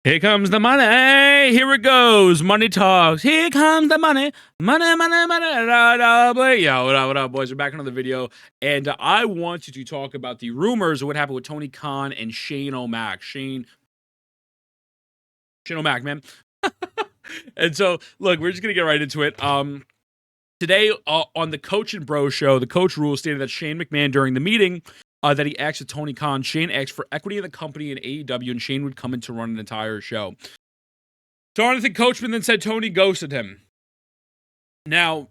Here comes the money. Here it goes. Money talks. Here comes the money. Money, money, money. Da, da, da. Yo, what up, boys? We're back on the video. And I wanted to talk about the rumors of what happened with Tony Khan and Shane O'Mac. Shane O'Mac, man. And so, look, we're just going to get right into it. Today, on the Coach and Bro show, the Coach Rules stated that Shane McMahon, during the meeting, that he asked with Tony Khan, Shane asked for equity in the company in AEW, and Shane would come in to run an entire show. Jonathan Coachman then said Tony ghosted him. Now,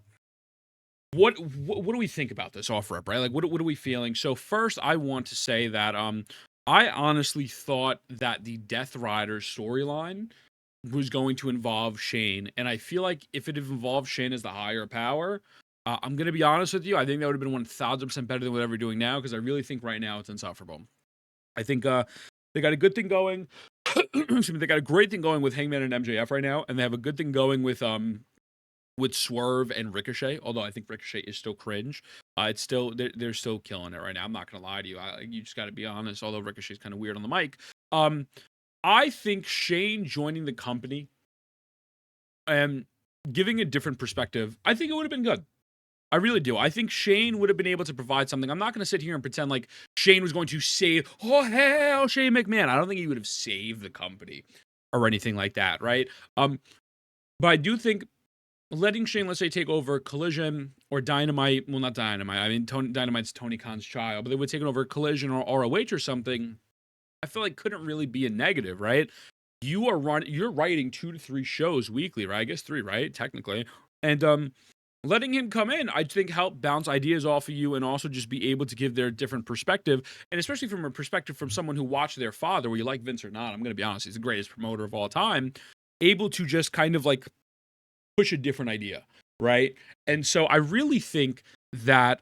what do we think about this off rep, right? Like, what are we feeling? So first, I want to say that I honestly thought that the Death Riders storyline was going to involve Shane, and I feel like if it involved Shane as the higher power, I'm going to be honest with you, I think that would have been 1,000% better than whatever we're doing now, because I really think right now it's insufferable. I think they got a good thing going. Excuse me, they got a great thing going with Hangman and MJF right now, and they have a good thing going with Swerve and Ricochet, although I think Ricochet is still cringe. It's still, they're still killing it right now. I'm not going to lie to you. You just got to be honest, although Ricochet's kind of weird on the mic. I think Shane joining the company and giving a different perspective, I think it would have been good. I really do. I think Shane would have been able to provide something. I'm not going to sit here and pretend like Shane was going to save, oh, hell, Shane McMahon. I don't think he would have saved the company or anything like that, right? But I do think letting Shane, let's say, take over Collision or Dynamite, well, not Dynamite. I mean, Dynamite's Tony Khan's child, but they would take it over Collision or ROH or something. I feel like couldn't really be a negative, right? You're writing 2 to 3 shows weekly, right? I guess 3, right? Technically. And letting him come in, I think, help bounce ideas off of you and also just be able to give their different perspective. And especially from a perspective from someone who watched their father, whether you like Vince or not, I'm going to be honest, he's the greatest promoter of all time, able to just kind of like push a different idea, right? And so I really think that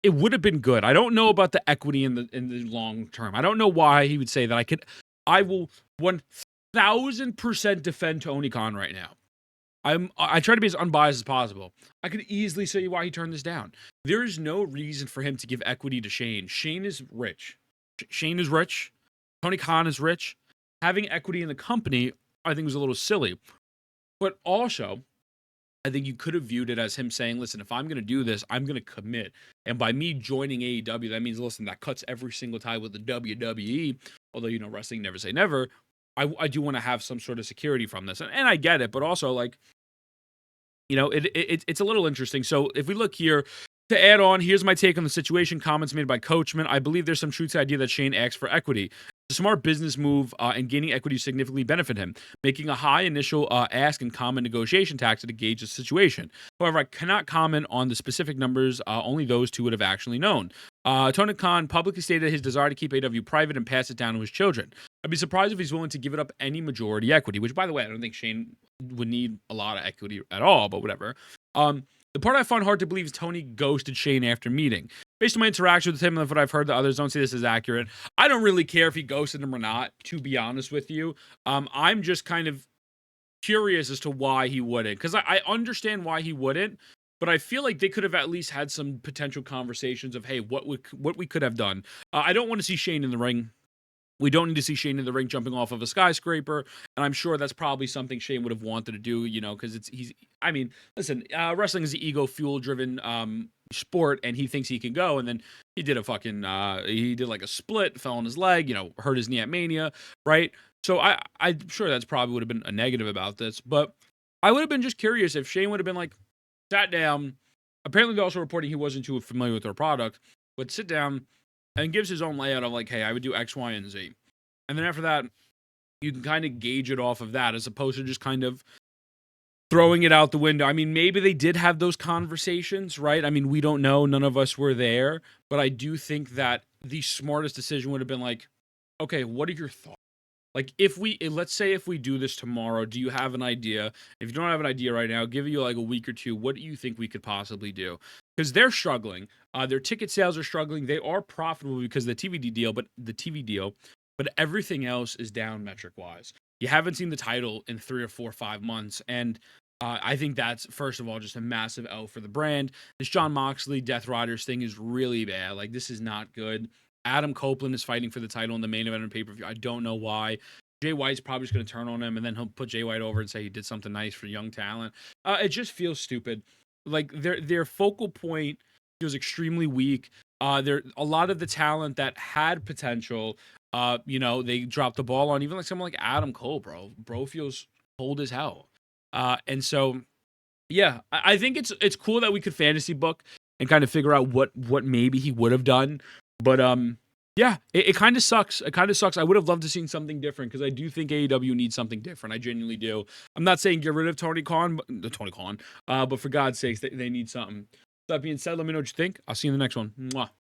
it would have been good. I don't know about the equity in the long term. I don't know why he would say that. I will 1,000% defend Tony Khan right now. I try to be as unbiased as possible. I could easily say why he turned this down. There is no reason for him to give equity to Shane. Shane is rich. Shane is rich. Tony Khan is rich. Having equity in the company, I think, was a little silly. But also, I think you could have viewed it as him saying, listen, if I'm going to do this, I'm going to commit. And by me joining AEW, that means, listen, that cuts every single tie with the WWE. Although, you know, wrestling never say never. I do want to have some sort of security from this. And I get it, but also, like, you know, it's a little interesting. So if we look here, to add on, here's my take on the situation. Comments made by Coachman. I believe there's some truth to the idea that Shane asked for equity. It's a smart business move, and gaining equity significantly benefit him, making a high initial ask and common negotiation tactic to gauge the situation. However, I cannot comment on the specific numbers. Only those two would have actually known. Tony Khan publicly stated his desire to keep AEW private and pass it down to his children. I'd be surprised if he's willing to give it up any majority equity, which, by the way, I don't think Shane would need a lot of equity at all, but whatever. The part I find hard to believe is Tony ghosted Shane after meeting. Based on my interaction with him and what I've heard, the others don't see this as accurate. I don't really care if he ghosted him or not, to be honest with you. I'm just kind of curious as to why he wouldn't, because I understand why he wouldn't, but I feel like they could have at least had some potential conversations of, hey, what we could have done. I don't want to see Shane in the ring. We don't need to see Shane in the ring jumping off of a skyscraper, and I'm sure that's probably something Shane would have wanted to do, you know, because I mean, listen, wrestling is an ego-fuel-driven sport, and he thinks he can go, and then he did he did like a split, fell on his leg, you know, hurt his knee at Mania, right? So I'm sure that's probably would have been a negative about this, but I would have been just curious if Shane would have been like, sat down, apparently they're also reporting he wasn't too familiar with their product, but sit down and gives his own layout of like, hey, I would do X, Y, and Z. And then after that, you can kind of gauge it off of that as opposed to just kind of throwing it out the window. I mean, maybe they did have those conversations, right? I mean, we don't know. None of us were there. But I do think that the smartest decision would have been like, okay, what are your thoughts? Like, let's say if we do this tomorrow, do you have an idea? If you don't have an idea right now, give you like a week or two, what do you think we could possibly do? Because they're struggling. Their ticket sales are struggling. They are profitable because of the TV deal, but everything else is down metric-wise. You haven't seen the title in 3 or 4 or 5 months, and I think that's, first of all, just a massive L for the brand. This Jon Moxley Death Riders thing is really bad. Like, this is not good. Adam Copeland is fighting for the title in the main event on pay-per-view. I don't know why. Jay White's probably just going to turn on him, and then he'll put Jay White over and say he did something nice for young talent. It just feels stupid. Like their focal point feels extremely weak. There a lot of the talent that had potential. They dropped the ball on. Even like someone like Adam Cole, bro. Bro feels cold as hell. And so yeah, I think it's cool that we could fantasy book and kind of figure out what maybe he would have done. But yeah, it kind of sucks. It kind of sucks. I would have loved to seen something different because I do think AEW needs something different. I genuinely do. I'm not saying get rid of Tony Khan, but for God's sakes, they need something. That being said, let me know what you think. I'll see you in the next one. Mwah.